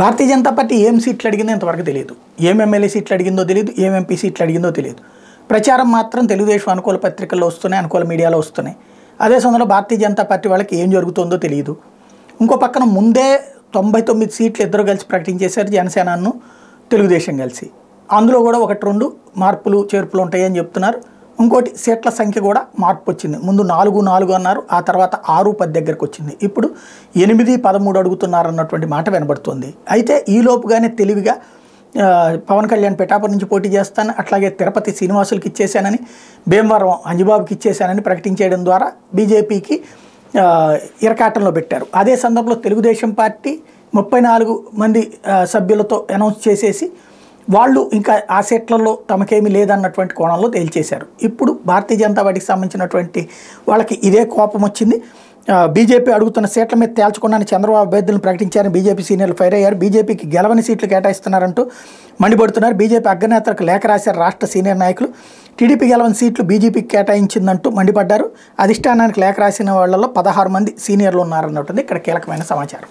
Bharatiya Janata party ఏం సీట్లు అడిగిందో ఇంతవరకు తెలియదు. ఏం ఎమ్మెల్యే సీట్లు అడిగిందో తెలియదు, ఏం ఎంపీ సీట్లు అడిగిందో తెలియదు. ప్రచారం మాత్రం తెలుగుదేశం అనుకూల పత్రికల్లో వస్తున్నాయి, అనుకూల మీడియాలో వస్తున్నాయి. అదే సమయంలో భారతీయ జనతా పార్టీ వాళ్ళకి ఏం జరుగుతుందో తెలియదు. ఇంకో పక్కన ముందే 99 సీట్లు ఇద్దరు కలిసి ప్రకటించేశారు, జనసేనను తెలుగుదేశం కలిసి. అందులో కూడా 1-2 మార్పులు చేర్పులు ఉంటాయని చెప్తున్నారు. ఇంకోటి సీట్ల సంఖ్య కూడా మార్పు వచ్చింది. ముందు 4 అన్నారు, ఆ తర్వాత 6-10 దగ్గరకు వచ్చింది. ఇప్పుడు 8-13 అడుగుతున్నారు అన్నటువంటి మాట వినబడుతుంది. అయితే ఈలోపుగానే తెలివిగా పవన్ కళ్యాణ్ పిఠాపురం నుంచి పోటీ చేస్తాను, అట్లాగే తిరుపతి శ్రీనివాసులకి ఇచ్చేశానని, భీమవరం అంజబాబుకి ఇచ్చేశానని ప్రకటించేయడం ద్వారా బీజేపీకి ఇరకాటంలో పెట్టారు. అదే సందర్భంలో తెలుగుదేశం పార్టీ 34 మంది సభ్యులతో అనౌన్స్ చేసేసి వాళ్ళు ఇంకా ఆ సీట్లలో తమకేమీ లేదన్నటువంటి కోణంలో తేల్చేశారు. ఇప్పుడు భారతీయ జనతా పార్టీకి సంబంధించినటువంటి వాళ్ళకి ఇదే కోపం వచ్చింది. బీజేపీ అడుగుతున్న సీట్ల మీద తేల్చకుండానే చంద్రబాబు అభ్యర్థులను ప్రకటించారని బీజేపీ సీనియర్లు ఫైర్ అయ్యారు. బీజేపీకి గెలవని సీట్లు కేటాయిస్తున్నారంటూ మండిపడుతున్నారు. బీజేపీ అగ్రనేతలకు లేఖ రాశారు రాష్ట్ర సీనియర్ నాయకులు. టీడీపీ గెలవని సీట్లు బీజేపీకి కేటాయించిందంటూ మండిపడ్డారు. అధిష్టానానికి లేఖ రాసిన వాళ్ళలో 16 మంది సీనియర్లు ఉన్నారన్నట్టుంది ఇక్కడ కీలకమైన సమాచారం.